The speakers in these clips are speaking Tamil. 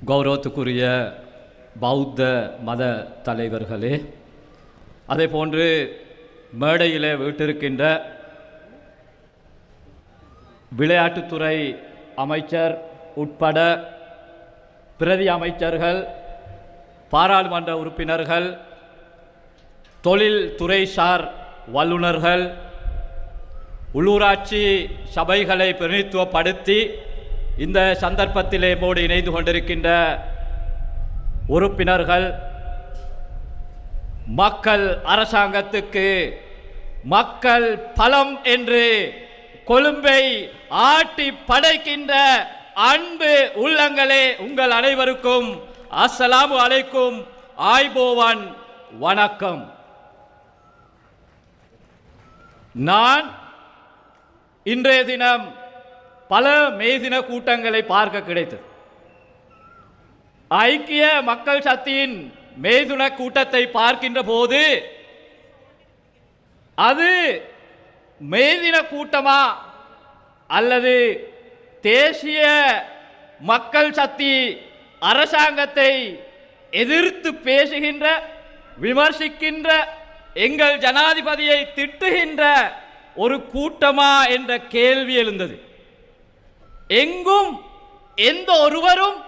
கௌரவத்துக்குரிய பௌத்த மத தலைவர்களே, அதே போன்று மேடையிலே வீட்டிருக்கின்ற விளையாட்டுத்துறை அமைச்சர் உட்பட பிரதி அமைச்சர்கள், பாராளுமன்ற உறுப்பினர்கள், தொழில் துறைசார் வல்லுநர்கள், உள்ளூராட்சி சபைகளை பிரதிநிதித்துவப்படுத்தி இந்த சந்தர்ப்பத்திலே மோடி இணைந்து கொண்டிருக்கின்ற உறுப்பினர்கள், மக்கள் அரசாங்கத்துக்கு மக்கள் பலம் என்று கொழும்பை ஆட்டி படைக்கின்ற அன்பு உள்ளங்களே, உங்கள் அனைவருக்கும் அஸ்ஸலாமு அலைக்கும், ஆய்போவான், வணக்கம். நான் இன்றைய தினம் பல மேதின கூட்டங்களை பார்க்க கிடைத்தது. ஐக்கிய மக்கள் சக்தியின் மேதின கூட்டத்தை பார்க்கின்ற போது அது மேதின கூட்டமா அல்லது தேசிய மக்கள் சக்தி அரசாங்கத்தை எதிர்த்து பேசுகின்ற, விமர்சிக்கின்ற, எங்கள் ஜனாதிபதியை திட்டுகின்ற ஒரு கூட்டமா என்ற கேள்வி எழுந்தது. எங்கும் எந்த ஒருவரும்,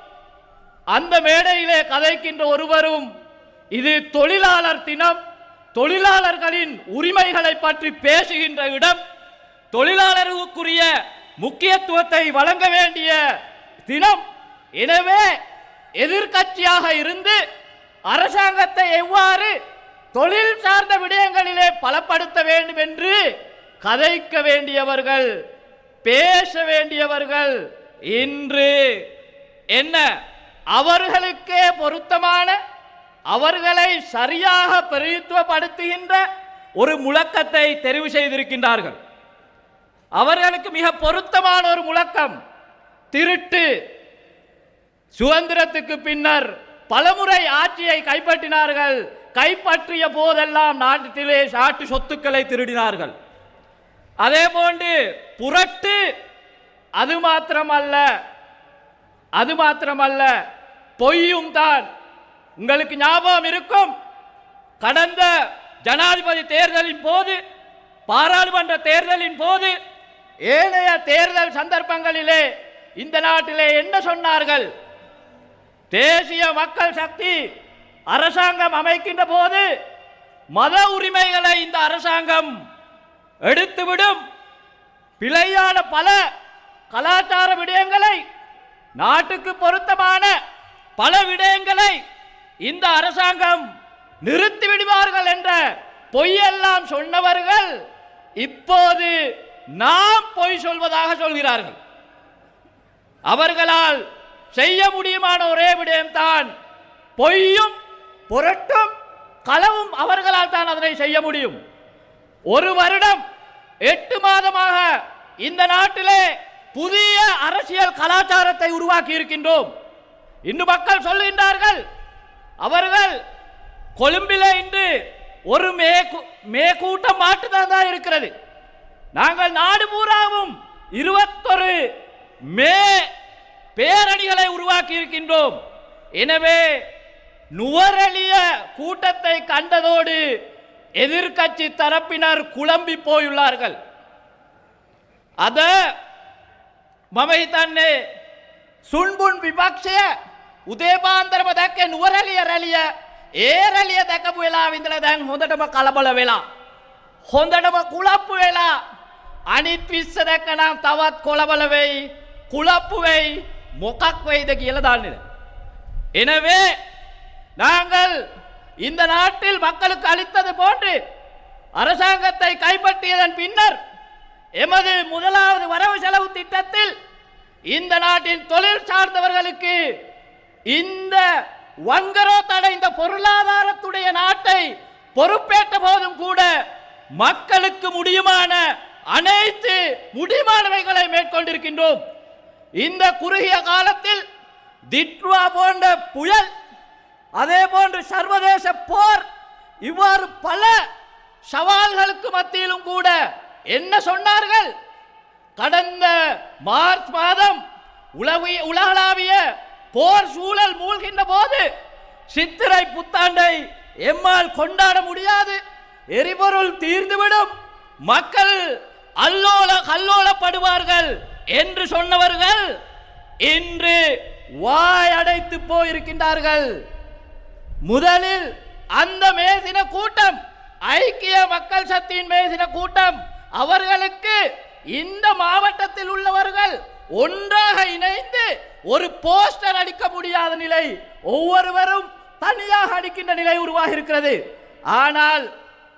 அந்த மேடையிலே கதைக்கின்ற ஒருவரும் இது தொழிலாளர் தினம், தொழிலாளர்களின் உரிமைகளை பற்றி பேசுகின்ற இடம், தொழிலாளர்களுக்குரிய முக்கியத்துவத்தை வழங்க வேண்டிய தினம், எனவே எதிர்க்கட்சியாக இருந்து அரசாங்கத்தை எவ்வாறு தொழில் சார்ந்த விடயங்களிலே பலப்படுத்த வேண்டும் என்று கதைக்க வேண்டியவர்கள், பேச வேண்டியவர்கள் இன்று என்ன அவர்களுக்கே பொருத்தமான, அவர்களை சரியாக பிரதிநிதித்துவப்படுத்துகின்ற ஒரு முழக்கத்தை தெரிவு செய்திருக்கின்றார்கள். அவர்களுக்கு மிக பொருத்தமான ஒரு முழக்கம் திருட்டு. சுதந்திரத்துக்கு பின்னர் பலமுறை ஆட்சியை கைப்பற்றினார்கள். கைப்பற்றிய போதெல்லாம் நாட்டிலே நாட்டு சொத்துக்களை திருடினார்கள். அதே போன்று புரட்டு. அது மாத்திரமல்ல பொய்யும் தான். உங்களுக்கு ஞாபகம் இருக்கும், கடந்த ஜனாதிபதி தேர்தலின் போது, பாராளுமன்ற தேர்தலின் போது, ஏனைய தேர்தல் சந்தர்ப்பங்களிலே இந்த நாட்டிலே என்ன சொன்னார்கள்? தேசிய மக்கள் சக்தி அரசாங்கம் அமைக்கின்ற போது மத உரிமைகளை இந்த அரசாங்கம் எடுத்துவிடும், பிழையான பல கலாச்சார விடயங்களை, நாட்டுக்கு பொருத்தமான பல விடயங்களை இந்த அரசாங்கம் நிறுத்திவிடுவார்கள் என்ற பொய்யெல்லாம் சொன்னவர்கள் இப்போது நாம் பொய் சொல்வதாக சொல்கிறார்கள். அவர்களால் செய்ய முடியுமான ஒரே விடயம்தான் பொய்யும் புரட்டும் களவும். அவர்களால் தான் அதனை செய்ய முடியும். 1 வருடம் 8 மாதமாக இந்த நாட்டிலே புதிய அரசியல் கலாச்சாரத்தை உருவாக்கி இருக்கின்றோம். இன்று மக்கள் சொல்லுகின்றார்கள், அவர்கள் கொழும்பிலே இன்று ஒரு மே கூட்டம் மாட்டுதான் இருக்கிறது. நாங்கள் நாடு பூராவும் 21 மே பேரணிகளை உருவாக்கி இருக்கின்றோம். எனவே நுவரெலிய கூட்டத்தை கண்டதோடு எதிர்க்கட்சி தரப்பினர் குழம்பி போயுள்ளார்கள். அத மமைதன்னே சுன்புன் විපක්ෂය උදේපාන්දරම දැක්කේ නුවරඑළිය රැළිය. ඒ රැළිය දැකපු වෙලාවෙ ඉඳලා දැන් හොඳටම කලබල වෙලා, හොඳටම කුලප්පු වෙලා, අනිත් විශ්ස දැක්කනම් තවත් කොලබල වෙයි, කුලප්පු වෙයි, මොකක් වෙයිද කියලා දන්නේ නැහැ. எனவே நாங்கள் இந்த நாட்டில் மக்களுக்கு அளித்தது போன்று அரசாங்கத்தை கைப்பற்றியதன் பின்னர் எமது முதலாவது வரவு செலவு திட்டத்தில் இந்த நாட்டின் தொழில் சார்ந்தவர்களுக்கு இந்த வங்கரோத்தடை, இந்த பொருளாதாரத்துடைய நாட்டை பொறுப்பேற்ற போதும் கூட மக்களுக்கு முடியுமான அனைத்து முடியுமானவைகளை மேற்கொண்டிருக்கின்றோம். இந்த குறுகிய காலத்தில் திட்வா போன்ற புயல், அதே போன்று சர்வதேச போர், இவ்வாறு பல சவால்களுக்கு மத்தியிலும் கூட என்ன சொன்னார்கள்? கடந்த மார்ச் மாதம் உலகளாவிய போர் சூழல் மூழ்கின்ற போது சித்திரை புத்தாண்டை எம்மால் கொண்டாட முடியாது, எரிபொருள் தீர்ந்துவிடும், மக்கள் அல்லோல கல்லோலப்படுவார்கள் என்று சொன்னவர்கள் இன்று வாய் அடைத்து போயிருக்கின்றார்கள். முதலில் அந்த மேதின கூட்டம், ஐக்கிய மக்கள் சக்தியின் மேதின கூட்டம், அவர்களுக்கு இந்த மாவட்டத்தில் உள்ளவர்கள் ஒன்றாக இணைந்து ஒரு போஸ்டர் அடிக்க முடியாத நிலை, ஒவ்வொருவரும் தனியாக அடிக்கின்ற நிலை உருவாகி இருக்கிறது. ஆனால்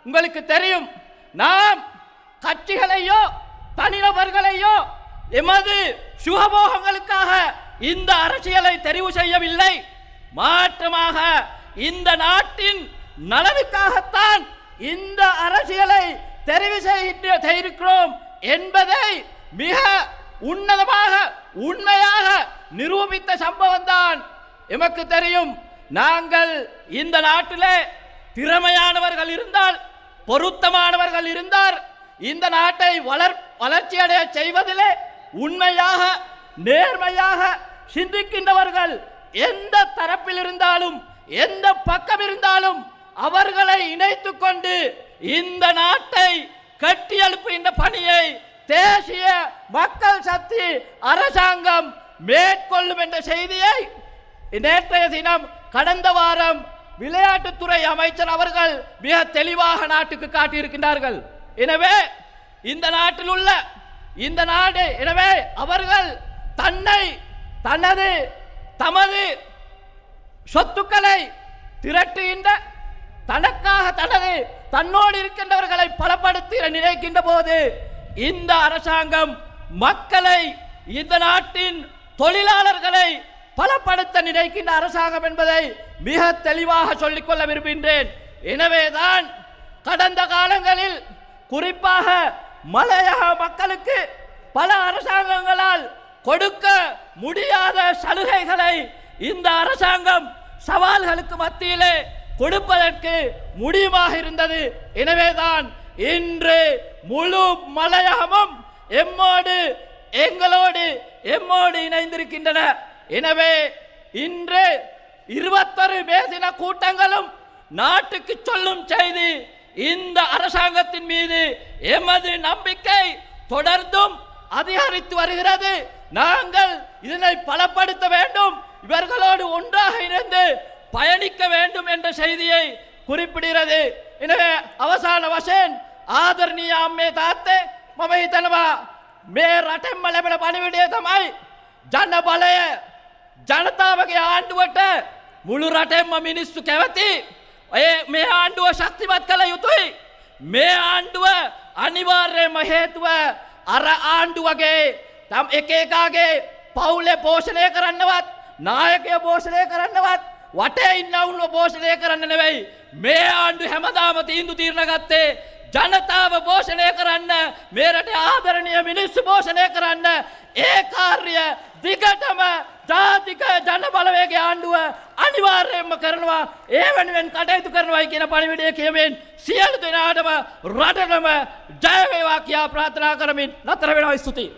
உங்களுக்கு தெரியும், நாம் கட்சிகளையோ தனிநபர்களையோ எமது சுகபோகங்களுக்காக இந்த அரசியலை தெரிவு செய்யவில்லை. மாற்றமாக இந்த நாட்டின் நலனுக்காகத்தான் இந்த அரசியலை தெரிவு செய்திருக்கிறோம் என்பதை மிக உன்னதமாக உண்மையாக நிரூபித்த சம்பவம் தான் எமக்கு தெரியும். நாங்கள் இந்த நாட்டிலே திறமையானவர்கள் இருந்தால், பொருத்தமானவர்கள் இருந்தால், இந்த நாட்டை வளர்ச்சி அடைய செய்வதிலே உண்மையாக நேர்மையாக சிந்திக்கின்றவர்கள் எந்த தரப்பில் இருந்தாலும் எந்த பக்கம் இருந்தாலும் அவர்களை இணைத்துக் கொண்டு இந்த நாட்டை கட்டி எழுப்புகின்ற பணியை தேசிய மக்கள் சக்தி அரசாங்கம் மேற்கொள்ளும் என்ற செய்தியை நேற்றைய தினம் கடந்த வாரம் விளையாட்டுத்துறை அமைச்சர் அவர்கள் மிக தெளிவாக நாட்டுக்கு காட்டியிருக்கின்றார்கள். எனவே இந்த நாட்டில் உள்ள இந்த நாடு, எனவே அவர்கள் தமது சொத்துக்களை திரட்டுகின்ற, தனக்காக தன்னோடு இருக்கின்றவர்களை பலப்படுத்தி நினைக்கின்ற போது இந்த அரசாங்கம் மக்களை, இந்த நாட்டின் தொழிலாளர்களை பலப்படுத்த நினைக்கின்ற அரசாங்கம் என்பதை மிக தெளிவாக சொல்லிக்கொள்ள விரும்புகின்றேன். எனவேதான் கடந்த காலங்களில் குறிப்பாக மலையக மக்களுக்கு பல அரசாங்கங்களால் கொடுக்க முடியாத சலுகைகளை இந்த அரசாங்கம் சவால்களுக்கு மத்தியிலே கொடுப்பதற்கு முடியுமாக இருந்தது. எனவேதான் இன்று முழு மலையகமும் எம்மோடு இணைந்திருக்கின்றன. எனவே இன்று 21 மேதின கூட்டங்களும் நாட்டுக்கு சொல்லும் செய்தி, இந்த அரசாங்கத்தின் மீது எமது நம்பிக்கை தொடர்ந்தும் அதிகரித்து வருகிறது. நாங்கள் இதனை பலப்படுத்த வேண்டும், இவர்களோடு ஒன்றாக இணைந்து பயணிக்க வேண்டும் என்ற செய்தியை குறிப்பிடுகிறது. எனவே අවසාන වශයෙන් ආදරණීය අම්මේ තාත්තේ මම හිතනවා මේ රටෙන්ම ලැබෙන පණිවිඩය තමයි ජන බලය ජනතාවගේ ආණ්ඩුවට මුළු රටෙන්ම මිනිස්සු කැමති. මේ ආණ්ඩුව ශක්තිමත් කළ යුතුයි. මේ ආණ්ඩුව අනිවාර්යයෙන්ම හේතුව අර ආණ්ඩුවගේ එක එකාගේ පවුලේ පෝෂණය කරන්නවත්, නායකයෝ පෝෂණය කරන්නවත්, වටේ ඉන්නවුන්ව පෝෂණය කරන්න නෙවෙයි. මේ ආණ්ඩුව හැමදාම තීන්දුව తీරන ගත්තේ ජනතාව පෝෂණය කරන්න, මේ රටේ ආදරණීය මිනිස්සු පෝෂණය කරන්න. ඒ කාර්ය දිගටම ජාතික ජන බලවේගයේ ආණ්ඩුව අනිවාර්යයෙන්ම කරනවා. ඒ වෙනුවෙන් කටයුතු කරනවායි කියන පණිවිඩය කියමින් සියලු දෙනාටම රටටම ජය වේවා කියා ප්‍රාර්ථනා කරමින් නතර වෙනවා. ස්තුතියි.